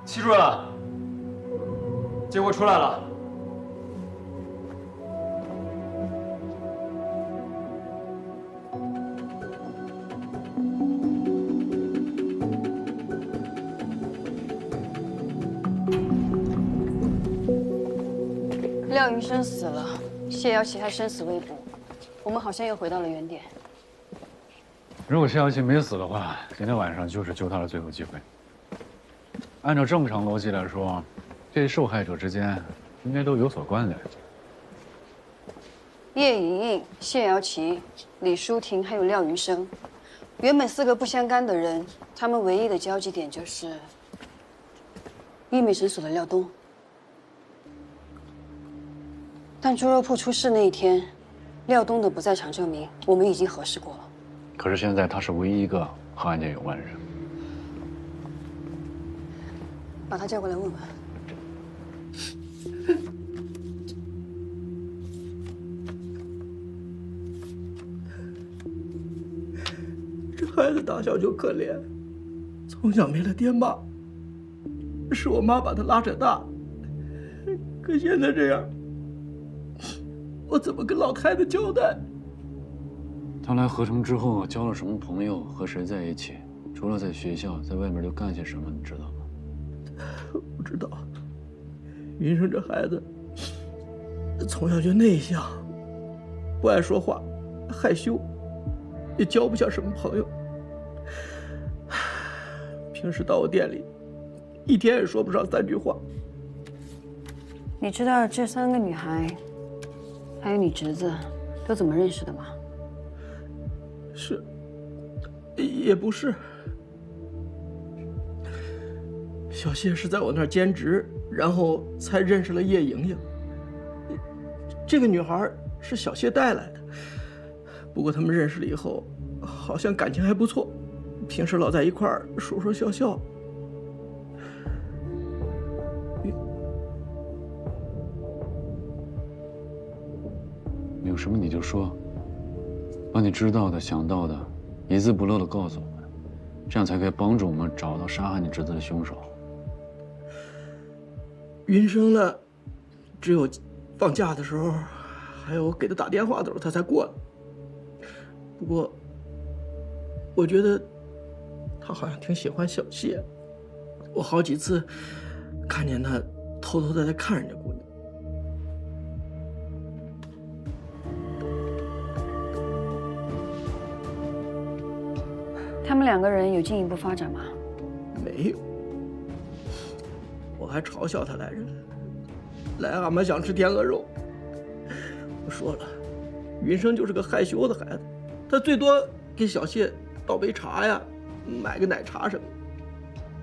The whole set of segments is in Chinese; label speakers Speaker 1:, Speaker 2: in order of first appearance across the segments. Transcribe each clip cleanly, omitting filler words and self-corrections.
Speaker 1: 齐主任，结果出来了。
Speaker 2: 廖云生死了，谢瑶琪还生死未卜，我们好像又回到了原点。
Speaker 3: 如果谢瑶琪没死的话，今天晚上就是救她的最后机会。 按照正常逻辑来说，这些受害者之间应该都有所关联。
Speaker 2: 叶莹莹、谢瑶琪、李淑婷还有廖云生，原本4个不相干的人，他们唯一的交集点就是医美诊所的廖东。但猪肉铺出事那一天，廖东的不在场证明我们已经核实过了。
Speaker 3: 可是现在他是唯一一个和案件有关的人。
Speaker 2: 把他叫过来问问。
Speaker 4: 这孩子打小就可怜，从小没了爹妈，是我妈把他拉扯大。可现在这样，我怎么跟老太太交代？
Speaker 3: 他来合成之后交了什么朋友，和谁在一起？除了在学校，在外面都干些什么？你知道吗？
Speaker 4: 不知道，云生这孩子从小就内向，不爱说话，害羞，也交不下什么朋友。平时到我店里，一天也说不上3句话。
Speaker 2: 你知道这3个女孩，还有你侄子，都怎么认识的吗？
Speaker 4: 是，也不是。 小谢是在我那儿兼职，然后才认识了叶莹莹。这个女孩是小谢带来的，不过他们认识了以后，好像感情还不错，平时老在一块儿说说笑笑。
Speaker 3: 有什么你就说，把你知道的、想到的，一字不漏的告诉我们，这样才可以帮助我们找到杀害你侄子的凶手。
Speaker 4: 云生呢，只有放假的时候，还有我给他打电话的时候，他才过来。不过，我觉得他好像挺喜欢小谢，我好几次看见他偷偷的在看人家姑娘。
Speaker 2: 他们2个人有进一步发展吗？
Speaker 4: 没有。 我还嘲笑他来着，来俺们想吃天鹅肉。我说了，云生就是个害羞的孩子，他最多给小谢倒杯茶呀，买个奶茶什么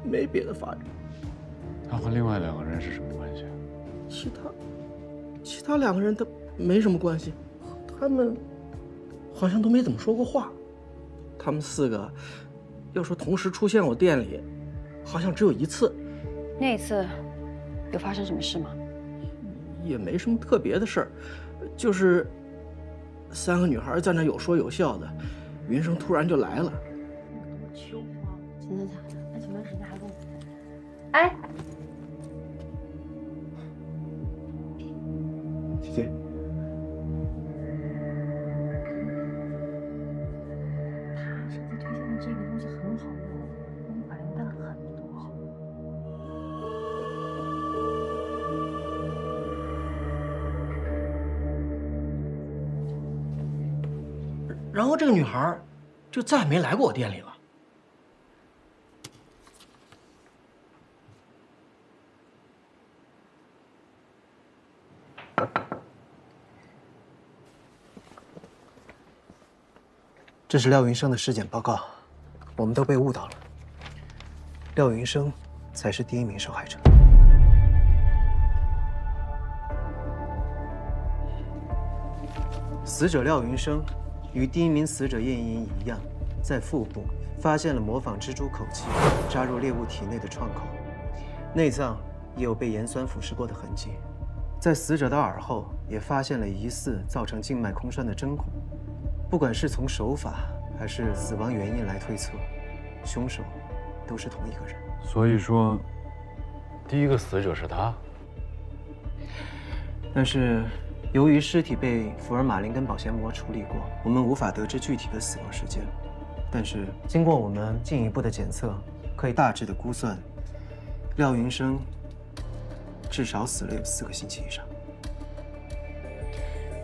Speaker 4: 的，没别的发展。
Speaker 3: 他和另外2个人是什么关系？
Speaker 4: 其他2个人他没什么关系，他们好像都没怎么说过话。他们4个要说同时出现我店里，好像只有1次。
Speaker 2: 那一次有发生什么事吗？
Speaker 4: 也没什么特别的事儿，就是3个女孩在那有说有笑的，云生突然就来了。
Speaker 5: 秋花，真的假的？那请问人家还跟我？哎，
Speaker 4: 姐姐，
Speaker 5: 他设计推荐的这个东西很好用，你把人当很多。
Speaker 4: 然后这个女孩就再也没来过我店里了。
Speaker 6: 这是廖云生的尸检报告，我们都被误导了。廖云生才是第一名受害者。死者廖云生与第一名死者叶莹莹一样，在腹部发现了模仿蜘蛛口气扎入猎物体内的创口，内脏也有被盐酸腐蚀过的痕迹。在死者的耳后也发现了疑似造成静脉空栓的针孔。不管是从手法还是死亡原因来推测，凶手都是同一个人。
Speaker 3: 所以说，第一个死者是他。
Speaker 6: 但是，由于尸体被福尔马林跟保鲜膜处理过，我们无法得知具体的死亡时间。但是，经过我们进一步的检测，可以大致的估算，廖云生至少死了有4个星期以上。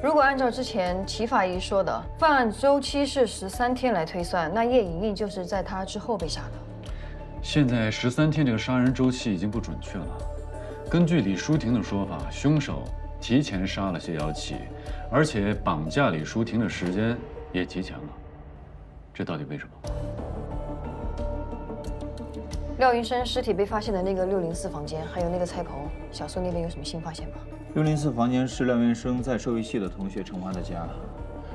Speaker 2: 如果按照之前齐法医说的犯案周期是13天来推算，那叶莹莹就是在他之后被杀的。
Speaker 3: 现在13天这个杀人周期已经不准确了。根据李淑婷的说法，凶手提前杀了谢瑶琪，而且绑架李淑婷的时间也提前了。这到底为什么？
Speaker 2: 廖云生尸体被发现的那个604房间，还有那个菜棚，小苏那边有什么新发现吗
Speaker 7: ？604房间是廖云生在兽医系的同学陈华的家。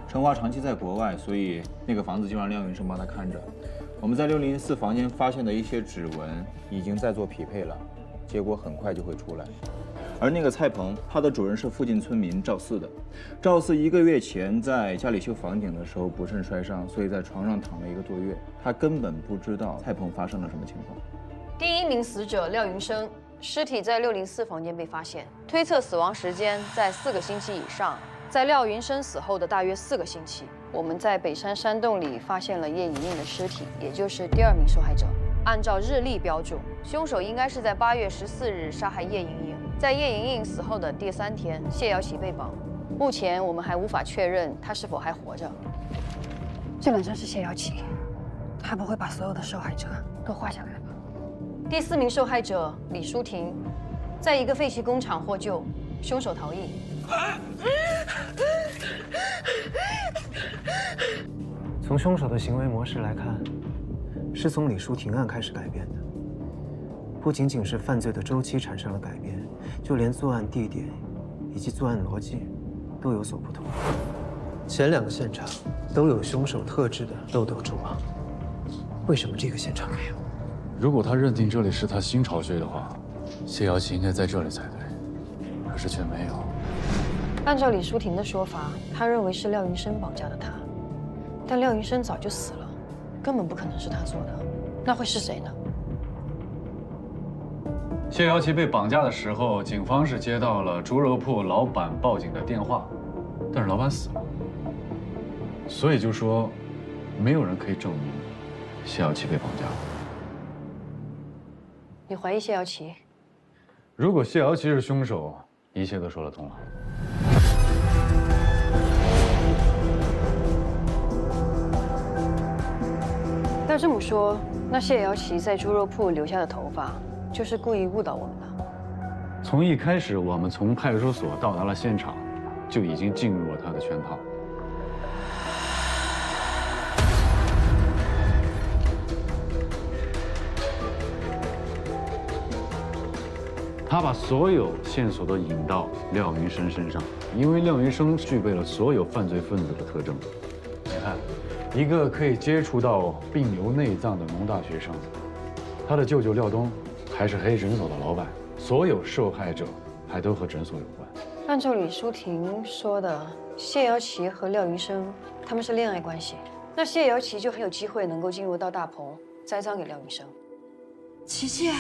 Speaker 7: 陈华长期在国外，所以那个房子就让廖云生帮他看着。我们在604房间发现的一些指纹已经在做匹配了，结果很快就会出来。而那个菜棚，它的主人是附近村民赵四的。赵四1个月前在家里修房顶的时候不慎摔伤，所以在床上躺了1个多月，他根本不知道菜棚发生了什么情况。
Speaker 2: 第一名死者廖云生尸体在604房间被发现，推测死亡时间在4个星期以上。在廖云生死后的大约4个星期，我们在北山山洞里发现了叶莹莹的尸体，也就是第2名受害者。按照日历标注，凶手应该是在8月14日杀害叶莹莹。在叶莹莹死后的第3天，谢瑶琪被绑。目前我们还无法确认她是否还活着。这本身是谢瑶琪，她不会把所有的受害者都画下来吧？第4名受害者李淑婷，在一个废弃工厂获救，凶手逃逸。
Speaker 6: 从凶手的行为模式来看，是从李淑婷案开始改变的。不仅仅是犯罪的周期产生了改变，就连作案地点以及作案逻辑都有所不同。前2个现场都有凶手特制的漏斗蛛网，为什么这个现场没有？
Speaker 3: 如果他认定这里是他新巢穴的话，谢瑶琪应该在这里才对，可是却没有。
Speaker 2: 按照李淑婷的说法，她认为是廖云生绑架的她，但廖云生早就死了，根本不可能是他做的。那会是谁呢？
Speaker 3: 谢瑶琪被绑架的时候，警方是接到了猪肉铺老板报警的电话，但是老板死了，所以就说没有人可以证明谢瑶琪被绑架了。
Speaker 2: 你怀疑谢瑶琪？
Speaker 3: 如果谢瑶琪是凶手，一切都说得通了。
Speaker 2: 要这么说，那谢瑶琪在猪肉铺留下的头发，就是故意误导我们的。
Speaker 3: 从一开始，我们从派出所到达了现场，就已经进入了他的圈套。他把所有线索都引到廖云生身上，因为廖云生具备了所有犯罪分子的特征。你看，一个可以接触到病瘤内脏的农大学生，他的舅舅廖东还是黑诊所的老板，所有受害者还都和诊所有关。
Speaker 2: 按照李淑婷说的，谢瑶琪和廖云生他们是恋爱关系，那谢瑶琪就很有机会能够进入到大棚，栽赃给廖云生。
Speaker 5: 琪琪。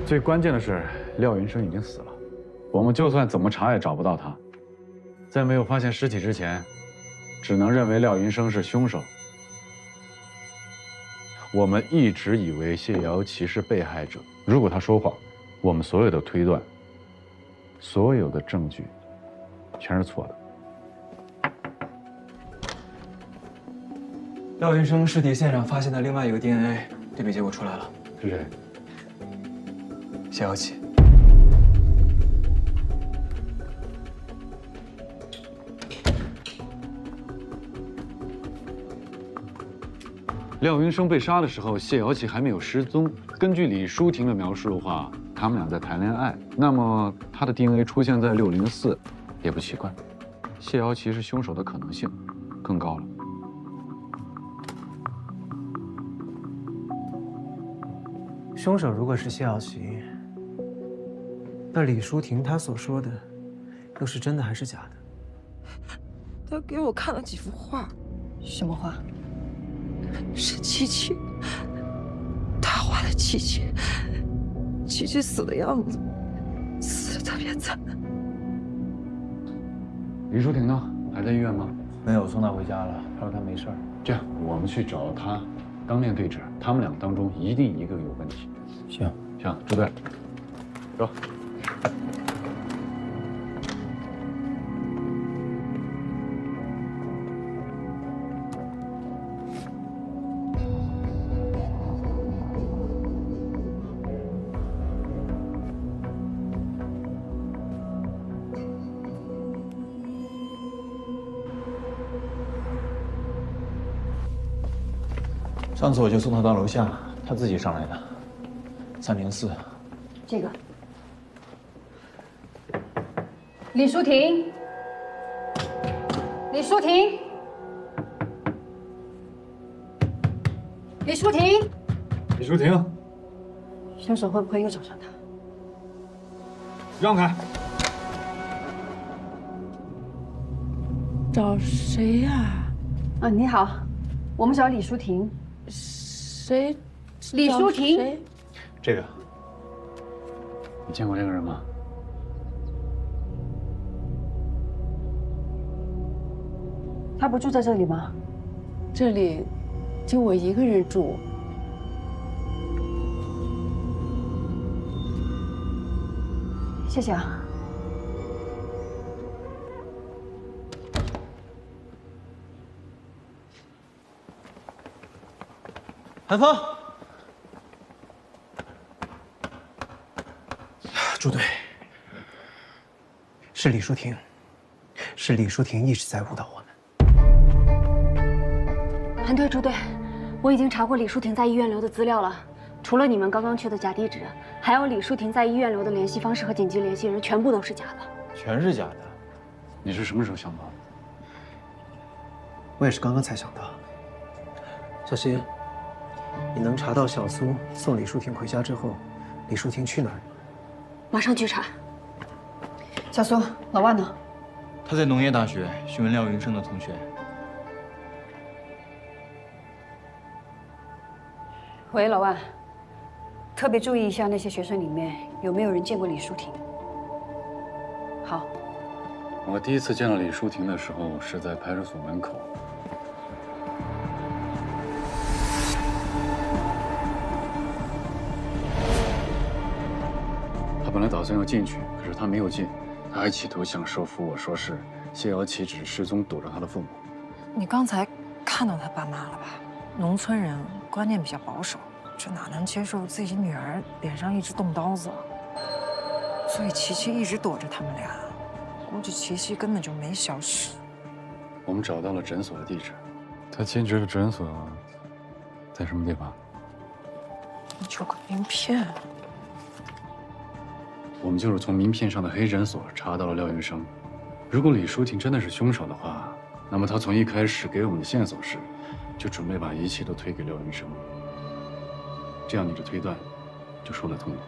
Speaker 3: 最关键的是，廖云生已经死了，我们就算怎么查也找不到他。在没有发现尸体之前，只能认为廖云生是凶手。我们一直以为谢瑶琪是被害者，如果他说谎，我们所有的推断、所有的证据，全是错的。
Speaker 8: 廖云生尸体现场发现的另外一个 DNA 对比结果出来了，
Speaker 3: 是谁？
Speaker 8: 谢瑶琪。
Speaker 3: 廖云生被杀的时候，谢瑶琪还没有失踪。根据李淑婷的描述的话，他们俩在谈恋爱，那么他的 DNA 出现在604，也不奇怪。谢瑶琪是凶手的可能性更高了。
Speaker 6: 凶手如果是谢瑶琪，那李淑婷她所说的，又是真的还是假的？
Speaker 9: 他给我看了几幅画，
Speaker 2: 什么画？
Speaker 9: 是琪琪，他画的琪琪，琪琪死的样子，死的特别惨。
Speaker 3: 李淑婷呢？还在医院吗？
Speaker 7: 没有，送她回家了。她说她没事儿。
Speaker 3: 这样，我们去找她，当面对质，他们俩当中一定一个有问题。
Speaker 7: 行，
Speaker 3: 行，支队，走。
Speaker 7: 上次我就送她到楼下，她自己上来的。304。
Speaker 2: 这个。李淑婷。李淑婷。李淑婷。
Speaker 3: 李淑婷，
Speaker 2: 凶手会不会又找上他？
Speaker 3: 让开！
Speaker 9: 找谁呀？
Speaker 2: 啊，你好，我们找李淑婷。
Speaker 9: 谁？
Speaker 2: 李淑婷。
Speaker 9: 谁？
Speaker 3: 这个，你见过这个人吗？
Speaker 2: 他不住在这里吗？
Speaker 9: 这里就我一个人住。
Speaker 2: 谢谢啊。
Speaker 6: 韩风，朱队，是李淑婷，是李淑婷一直在误导我们。
Speaker 10: 韩队、朱队，我已经查过李淑婷在医院留的资料了，除了你们刚刚去的假地址，还有李淑婷在医院留的联系方式和紧急联系人，全部都是假的。
Speaker 7: 全是假的。
Speaker 3: 你是什么时候想到的？
Speaker 6: 我也是刚刚才想到。小新，你能查到小苏送李淑婷回家之后，李淑婷去哪儿？
Speaker 10: 马上去查。
Speaker 2: 小苏，老万呢？
Speaker 7: 他在农业大学询问廖云生的同学。
Speaker 2: 喂，老万，特别注意一下那些学生里面有没有人见过李淑婷。好。
Speaker 3: 我第一次见到李淑婷的时候是在派出所门口。他本来打算要进去，可是他没有进，他还企图想说服我说是谢瑶琪只是失踪躲着他的父母。
Speaker 5: 你刚才看到他爸妈了吧？农村人观念比较保守，这哪能接受自己女儿脸上一直动刀子啊？所以琪琪一直躲着他们俩，估计琪琪根本就没消失。
Speaker 3: 我们找到了诊所的地址，他兼职的诊所在什么地方？
Speaker 5: 就个名片。
Speaker 3: 我们就是从名片上的黑诊所查到了廖云生。如果李淑婷真的是凶手的话，那么他从一开始给我们的线索是，就准备把一切都推给廖云生。这样你的推断就说得通了。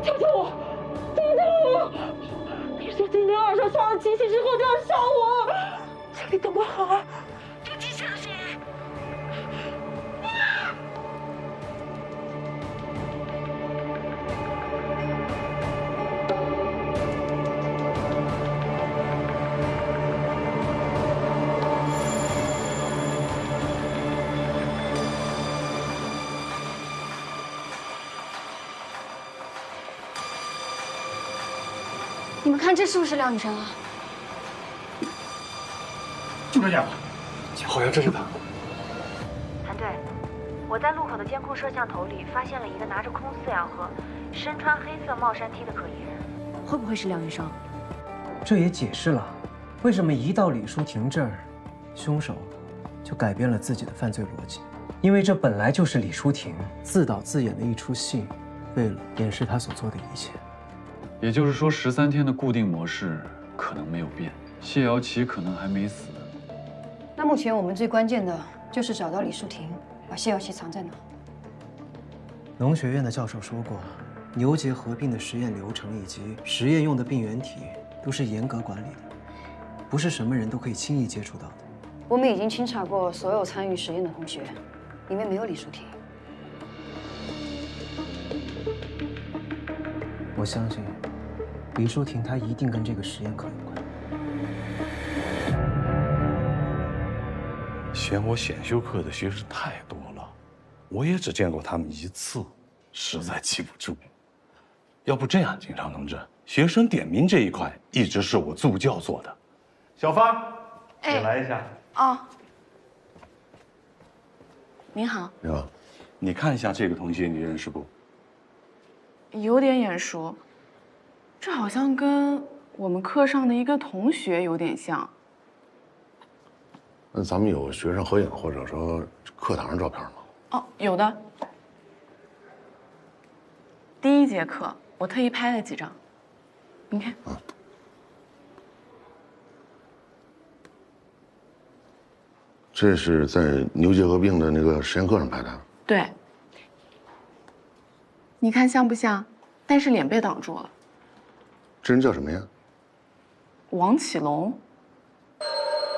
Speaker 9: 救救我！救救我！你说今天晚上杀了琪琪之后就要杀我，这里怎么好？有机器人声音。
Speaker 10: 你们看这是不是廖女生啊？
Speaker 9: 就
Speaker 8: 这个家伙，好像这是他。
Speaker 10: 韩队，我在路口的监控摄像头里发现了一个拿着空饲养盒、身穿黑色帽衫 T 的可疑人，会不会是廖云生？
Speaker 6: 这也解释了为什么一到李淑婷这儿，凶手就改变了自己的犯罪逻辑，因为这本来就是李淑婷自导自演的一出戏，为了掩饰她所做的一切。
Speaker 3: 也就是说，13天的固定模式可能没有变，谢瑶琪可能还没死。
Speaker 2: 那目前我们最关键的就是找到李淑婷，把谢瑶琪藏在哪。
Speaker 6: 农学院的教授说过，牛结合并的实验流程以及实验用的病原体都是严格管理的，不是什么人都可以轻易接触到的。
Speaker 2: 我们已经清查过所有参与实验的同学，里面没有李淑婷。
Speaker 6: 我相信，李淑婷她一定跟这个实验课有关。
Speaker 11: 嫌我选修课的学生太多了，我也只见过他们1次，实在记不住。要不这样，警察同志，学生点名这一块一直是我助教做的。小芳，你来一下。
Speaker 10: 哦，您好。
Speaker 11: 你好，你看一下这个同学，你认识不？
Speaker 12: 有点眼熟，这好像跟我们课上的一个同学有点像。
Speaker 11: 那咱们有学生合影或者说课堂照片吗？
Speaker 12: 哦，有的。第1节课我特意拍了几张，您看。
Speaker 11: 这是在牛结核病的那个实验课上拍的。
Speaker 12: 对。你看像不像？但是脸被挡住了。
Speaker 11: 这人叫什么呀？
Speaker 12: 王启龙。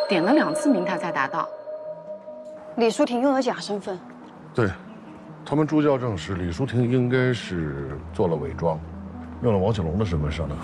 Speaker 12: 点了2次名，他才达到。
Speaker 2: 李淑婷用了假身份。
Speaker 11: 对，他们助教证实，李淑婷应该是做了伪装，用了王启龙的身份上的课。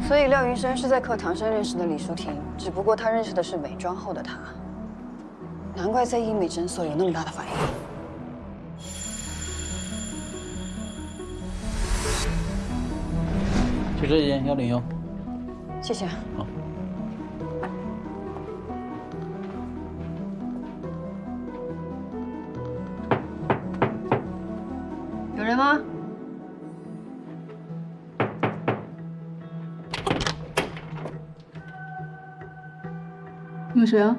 Speaker 2: 所以廖云生是在课堂上认识的李淑婷，只不过他认识的是伪装后的她。难怪在医美诊所有那么大的反应。
Speaker 1: 就这件101。
Speaker 2: 谢谢。
Speaker 1: 好。
Speaker 2: 有人吗？
Speaker 12: 有谁啊？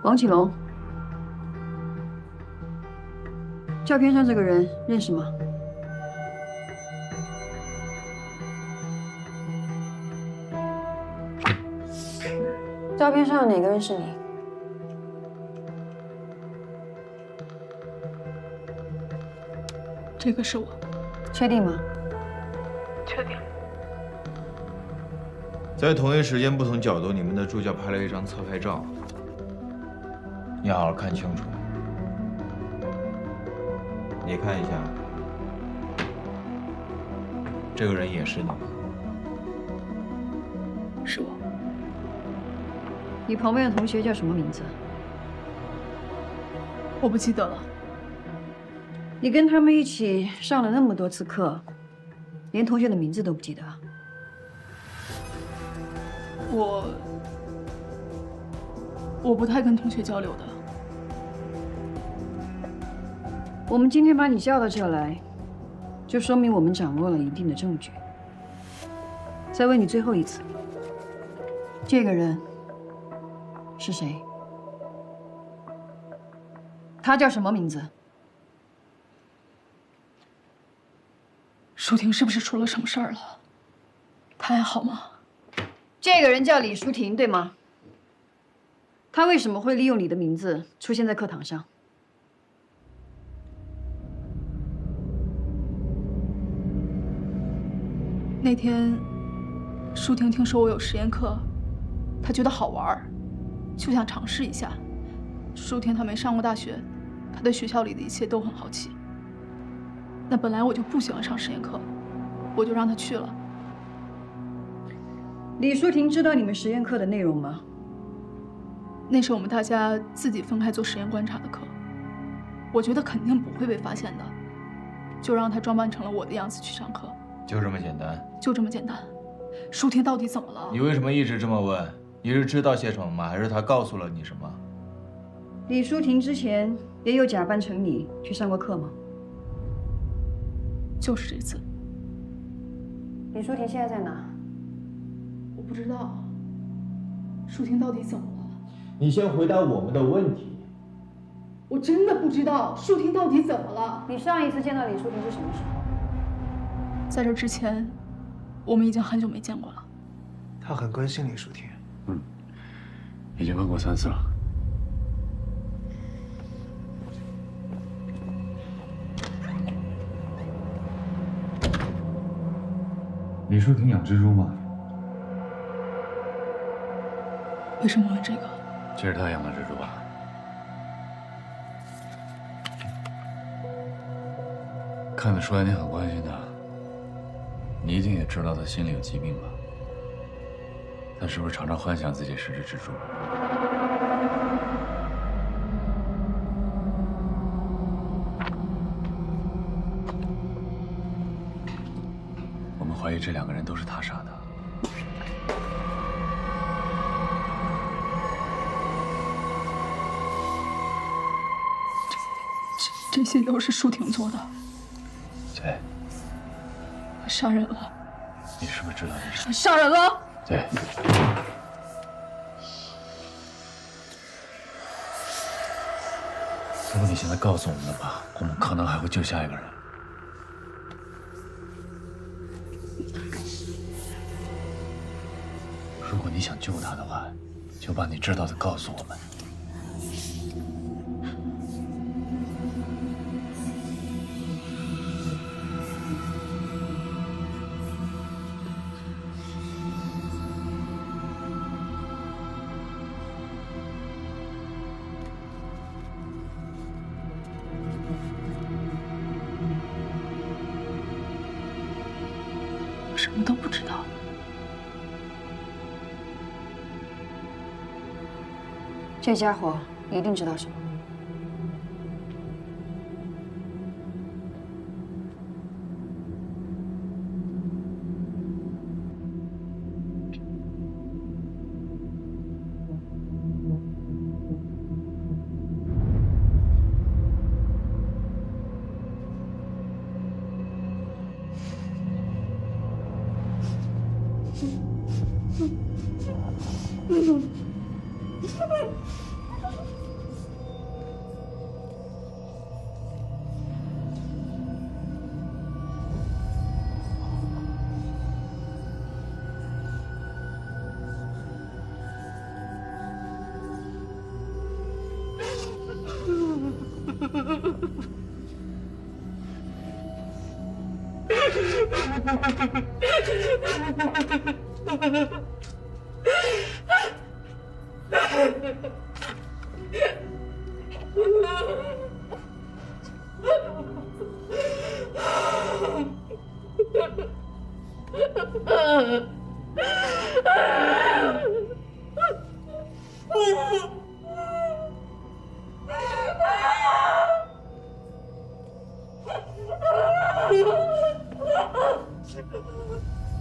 Speaker 2: 王启龙。照片上这个人认识吗？照片上哪个人是你？
Speaker 12: 这个是我。
Speaker 2: 确定吗？
Speaker 12: 确定。
Speaker 7: 在同一时间、不同角度，你们的助教拍了一张侧拍照，你好好看清楚。你看一下，这个人也是你吗？
Speaker 12: 是我。
Speaker 2: 你旁边的同学叫什么名字？
Speaker 12: 我不记得了。
Speaker 2: 你跟他们一起上了那么多次课，连同学的名字都不记得？
Speaker 12: 我不太跟同学交流的。
Speaker 2: 我们今天把你叫到这来，就说明我们掌握了一定的证据。再问你最后一次，这个人是谁？他叫什么名字？
Speaker 12: 淑婷是不是出了什么事儿了？她还好吗？
Speaker 2: 这个人叫李淑婷，对吗？他为什么会利用你的名字出现在课堂上？
Speaker 12: 那天，淑婷听说我有实验课，她觉得好玩儿，就想尝试一下。舒婷她没上过大学，她对学校里的一切都很好奇。那本来我就不喜欢上实验课，我就让她去了。
Speaker 13: 李淑婷知道你们实验课的内容吗？
Speaker 12: 那是我们大家自己分开做实验观察的课，我觉得肯定不会被发现的，就让她装扮成了我的样子去上课。
Speaker 7: 就这么简单？
Speaker 12: 就这么简单。舒婷到底怎么了？
Speaker 7: 你为什么一直这么问？你是知道些什么吗？还是他告诉了你什么？
Speaker 13: 李淑婷之前也有假扮成你去上过课吗？
Speaker 12: 就是这次。
Speaker 2: 李淑婷现在在哪？
Speaker 12: 我不知道。舒婷到底怎么了？
Speaker 7: 你先回答我们的问题。
Speaker 12: 我真的不知道舒婷到底怎么了。
Speaker 2: 你上一次见到李淑婷是什么时候？
Speaker 12: 在这之前，我们已经很久没见过了。
Speaker 6: 他很关心李淑婷。
Speaker 3: 已经问过3次了。李淑婷养蜘蛛吗？
Speaker 12: 为什么问这个？
Speaker 3: 这是她养的蜘蛛吧？看得出来你很关心她，你一定也知道她心里有疾病吧？她是不是常常幻想自己是只蜘蛛？我们怀疑这2个人都是他杀的。
Speaker 12: 这些都是舒婷做的。
Speaker 3: 对。
Speaker 12: 他杀人了。
Speaker 3: 你是不是知道这事？
Speaker 12: 他杀人了。
Speaker 3: 对。如果你现在告诉我们的话，我们可能还会救下一个人。如果你想救他的话，就把你知道的告诉我们。
Speaker 12: 我什么都不知道。
Speaker 2: 这家伙一定知道什么。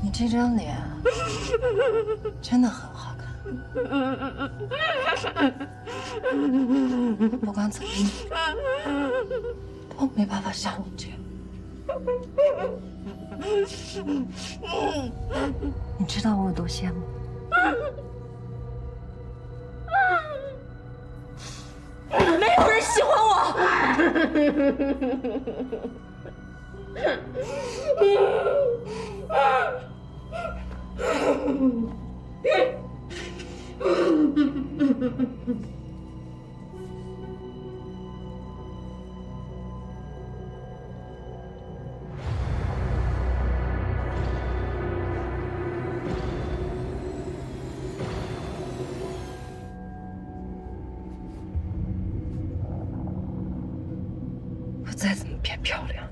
Speaker 5: 你这张脸真的很好看，不管怎么努都没办法像你这样。你知道我有多羡慕？
Speaker 9: 没有人喜欢我。
Speaker 5: 再怎么变漂亮，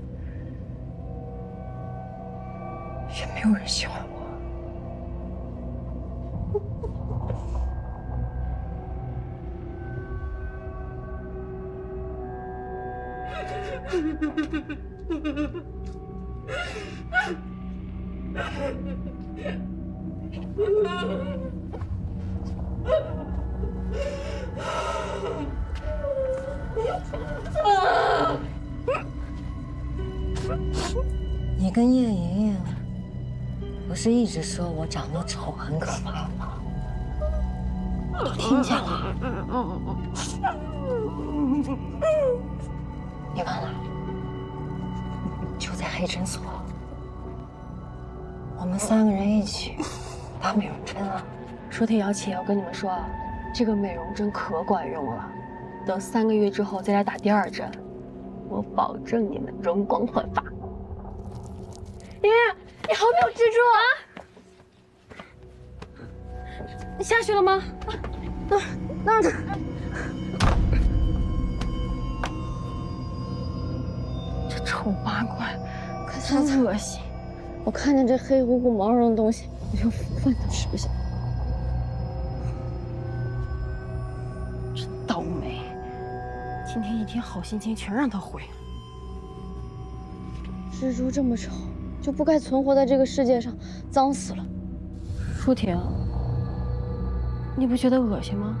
Speaker 5: 也没有人喜欢我。
Speaker 14: 你跟叶莹莹不是一直说我长得丑很可怕吗？我都听见了。你忘了？就在黑诊所，我们3个人一起打美容针啊。
Speaker 10: 舒婷、姚琪，我跟你们说啊，这个美容针可管用了，等3个月之后再来打第2针，我保证你们容光焕发。爷爷，你好没有蜘蛛啊！你下去了吗？那儿。这丑八怪，可真恶心！我看见这黑乎乎毛茸茸的东西，我就饭都吃不下。
Speaker 5: 真倒霉，今天一天好心情全让他毁了。
Speaker 10: 蜘蛛这么丑，就不该存活在这个世界上，脏死了。舒婷，你不觉得恶心吗？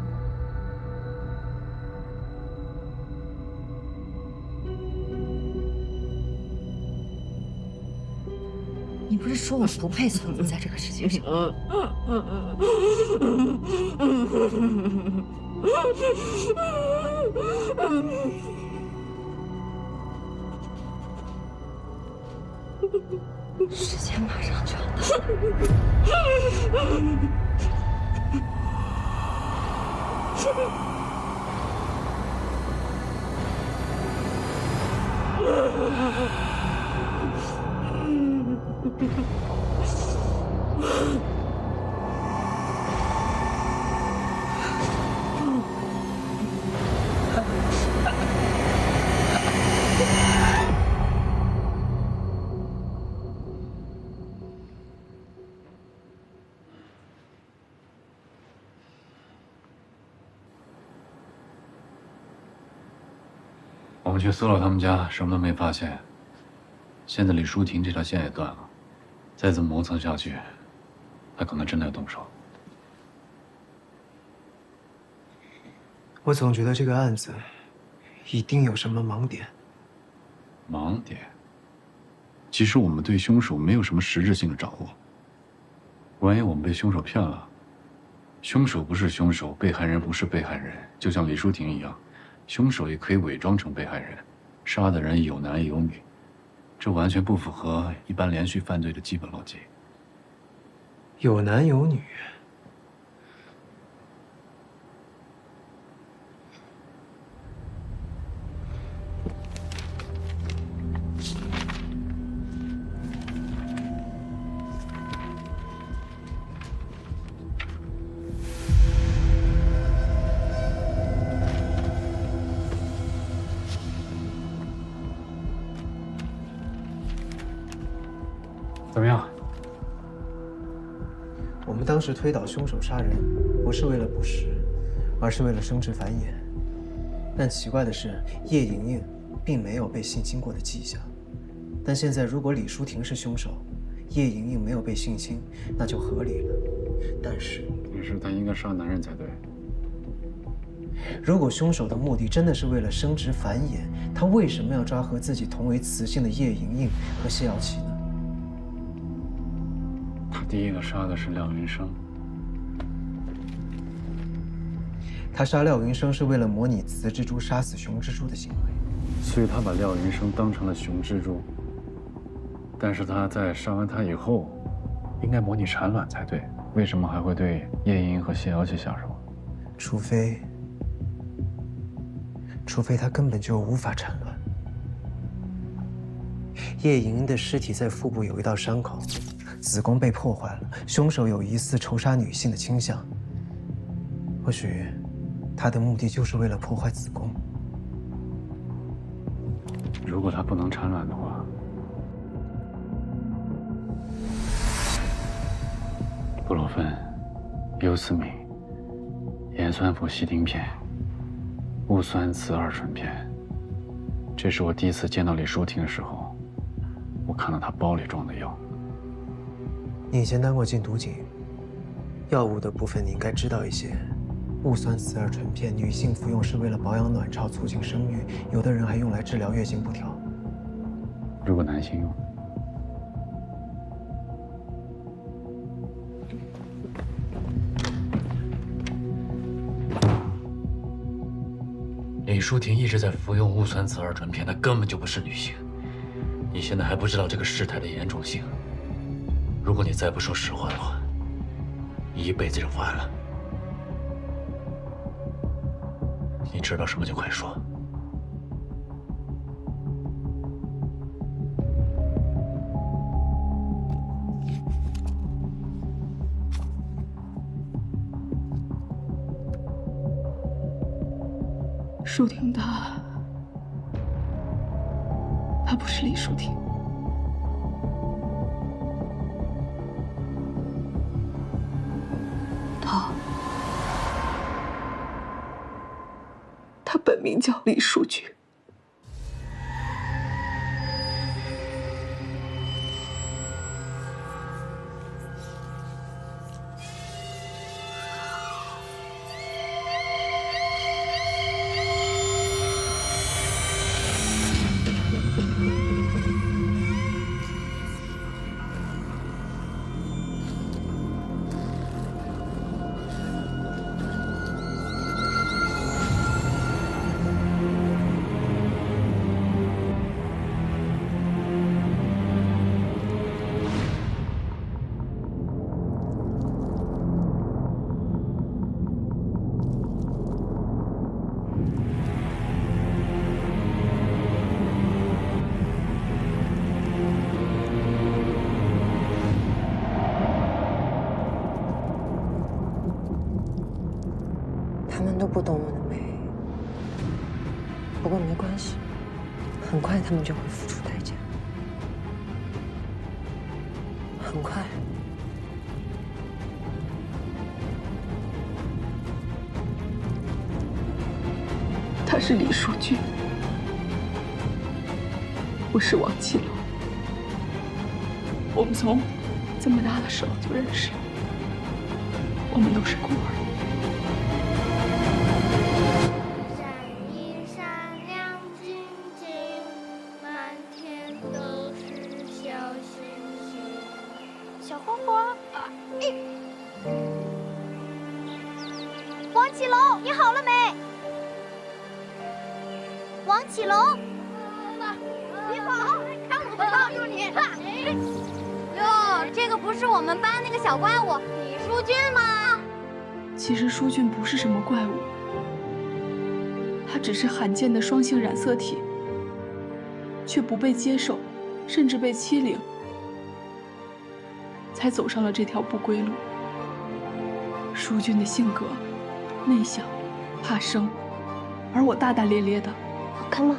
Speaker 14: 你不是说我不配存活在这个世界上？时间马上就要
Speaker 3: 我们去搜了他们家，什么都没发现。现在李淑婷这条线也断了，再这么磨蹭下去，他可能真的要动手。
Speaker 6: 我总觉得这个案子一定有什么盲点。
Speaker 3: 盲点？其实我们对凶手没有什么实质性的掌握。万一我们被凶手骗了，凶手不是凶手，被害人不是被害人，就像李淑婷一样。凶手也可以伪装成被害人，杀的人有男有女，这完全不符合一般连续犯罪的基本逻辑。
Speaker 6: 有男有女，
Speaker 3: 怎么样？
Speaker 6: 我们当时推导凶手杀人，不是为了捕食，而是为了生殖繁衍。但奇怪的是，叶莹莹并没有被性侵过的迹象。但现在，如果李淑婷是凶手，叶莹莹没有被性侵，那就合理了。但是
Speaker 3: 她应该杀男人才对。
Speaker 6: 如果凶手的目的真的是为了生殖繁衍，他为什么要抓和自己同为雌性的叶莹莹和谢瑶琪呢？
Speaker 3: 他第一个杀的是廖云生。
Speaker 6: 他杀廖云生是为了模拟雌蜘蛛杀死雄蜘蛛的行为，
Speaker 3: 所以他把廖云生当成了雄蜘蛛。但是他在杀完他以后，应该模拟产卵才对，为什么还会对叶莹莹和谢瑶琪下手？
Speaker 6: 除非他根本就无法产卵。叶莹莹的尸体在腹部有一道伤口，子宫被破坏了，凶手有疑似仇杀女性的倾向。或许他的目的就是为了破坏子宫。
Speaker 3: 如果它不能产卵的话，布洛芬、优思敏、盐酸氟西汀片、戊酸雌二醇片，这是我第一次见到李淑婷的时候，我看到她包里装的药。
Speaker 6: 你以前当过禁毒警，药物的部分你应该知道一些。戊酸雌二醇片，女性服用是为了保养卵巢、促进生育，有的人还用来治疗月经不调。
Speaker 3: 如果男性用，
Speaker 1: 李淑婷一直在服用戊酸雌二醇片，她根本就不是女性。你现在还不知道这个事态的严重性。如果你再不说实话的话，你一辈子就完了。你知道什么就快说。
Speaker 12: 淑婷她不是李淑婷。她本名叫李淑君。
Speaker 5: 他们都不懂我的美，不过没关系，很快他们就会付出代价。很快。
Speaker 12: 她是李淑君，我是王启龙。我们从这么大的时候就认识了，我们都是孤儿。
Speaker 15: 小花花，王启龙，你好了没？王启龙，你好，看我帮助你。哟，这个不是我们班那个小怪物李淑君吗？
Speaker 12: 其实淑君不是什么怪物，她只是罕见的双性染色体，却不被接受，甚至被欺凌。才走上了这条不归路。淑君的性格内向、怕生，而我大大咧咧的。
Speaker 15: 好看吗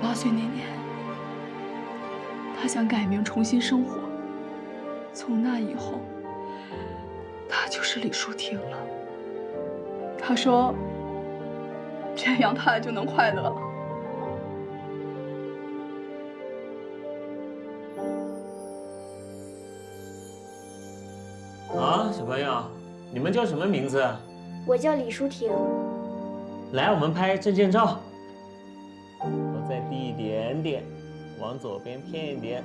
Speaker 12: ？8岁那年，他想改名重新生活。从那以后，他就是李淑婷了。他说，这样他就能快乐了。
Speaker 1: 啊，小朋友，你们叫什么名字？
Speaker 15: 我叫李淑婷。
Speaker 1: 来，我们拍证件照。头再低一点点，往左边偏一点。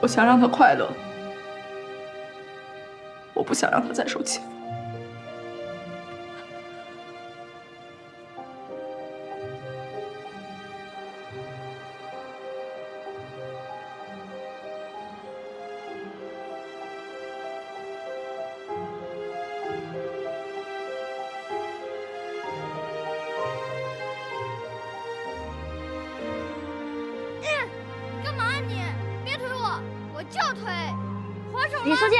Speaker 12: 我想让他快乐，我不想让他再受欺负。
Speaker 15: 干嘛你？别推我！李书记，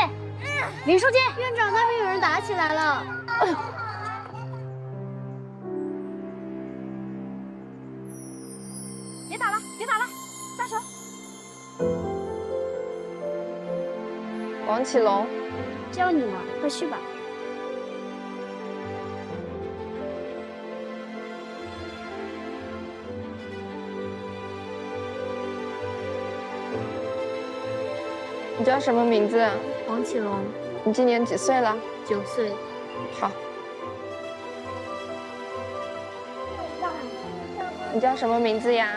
Speaker 15: 李书记，院长那边有人打起来了。哎呦！别打了，别打了，撒手。
Speaker 2: 王启龙，
Speaker 15: 叫你了，快去吧。
Speaker 2: 你叫什么名字？
Speaker 15: 王启龙。
Speaker 2: 你今年几岁了
Speaker 15: ？9岁。
Speaker 2: 好。你叫什么名字呀？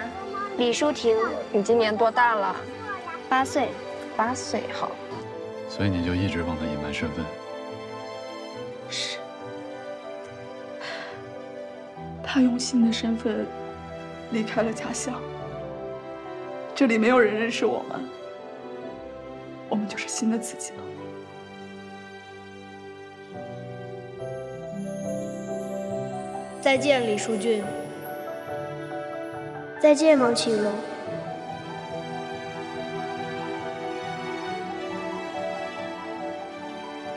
Speaker 15: 李淑婷。
Speaker 2: 你今年多大了
Speaker 15: ？8岁。
Speaker 2: 8岁，好。
Speaker 3: 所以你就一直帮他隐瞒身份？
Speaker 12: 是。他用新的身份离开了家乡，这里没有人认识我们，我们就是新的自己了。
Speaker 15: 再见，李淑俊。再见，王启龙。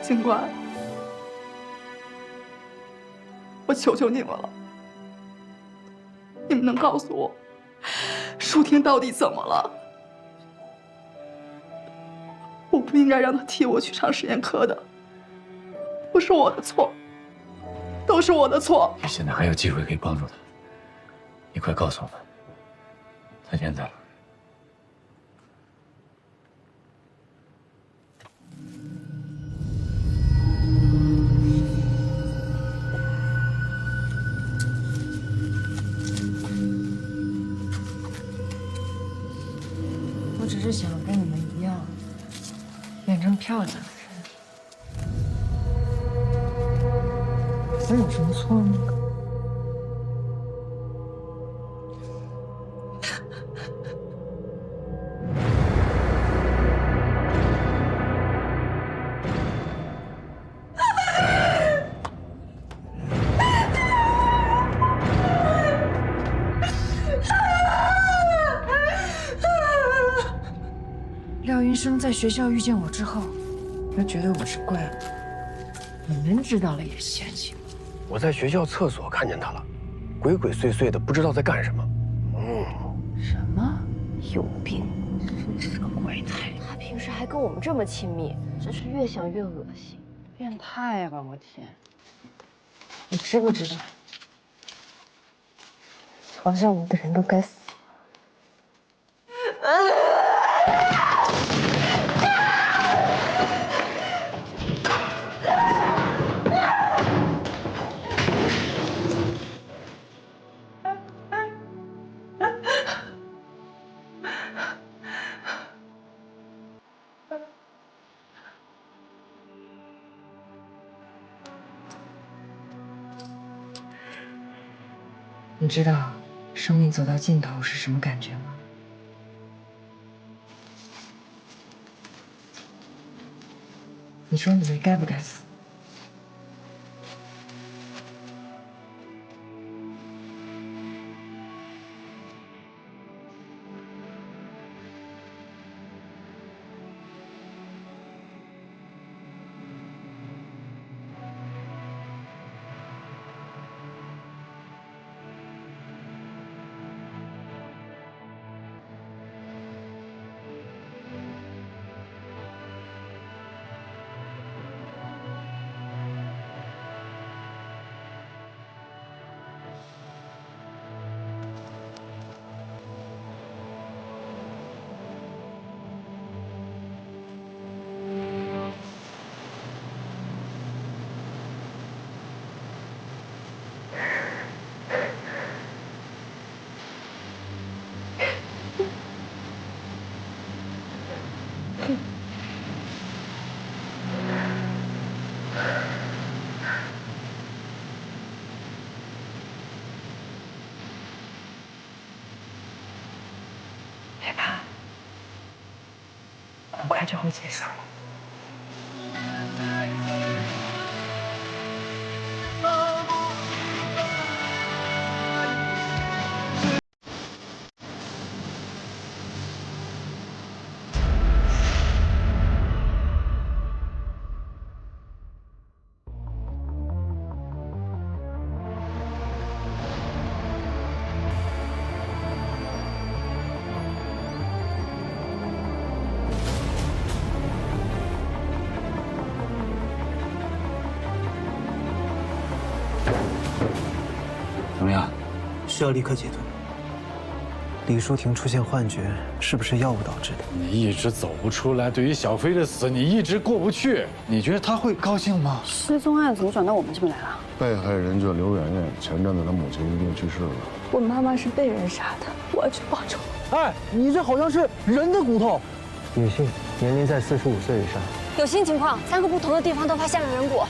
Speaker 12: 警官，我求求你们了，你们能告诉我，舒婷到底怎么了？我不应该让她替我去上实验课的，不是我的错，都是我的错。
Speaker 1: 你现在还有机会可以帮助他，你快告诉我们，他现在了。
Speaker 5: 我只是想跟你们一样，变成漂亮的人。我有什么错吗？廖云生在学校遇见我之后，他觉得我是怪物，你们知道了也嫌弃我。
Speaker 16: 我在学校厕所看见他了，鬼鬼祟祟的，不知道在干什么。
Speaker 5: 什么？有病！真是个怪胎。
Speaker 2: 他平时还跟我们这么亲密，真是越想越恶心。
Speaker 5: 变态吧，我天！你知不知道，嘲笑我的人都该死。你知道生命走到尽头是什么感觉吗？你说你们该不该死？别怕，很快就会结束。
Speaker 6: 需要立刻解毒。李淑婷出现幻觉，是不是药物导致的？
Speaker 3: 你一直走不出来，对于小飞的死，你一直过不去。你觉得他会高兴吗？
Speaker 2: 失踪案怎么转到我们这边来了？
Speaker 17: 被害人叫刘媛媛，前阵子她母亲因病去世了。
Speaker 12: 我妈妈是被人杀的，我要去报仇。
Speaker 18: 哎，你这好像是人的骨头。
Speaker 6: 女性，年龄在45岁以上。
Speaker 15: 有新情况，3个不同的地方都发现了人骨，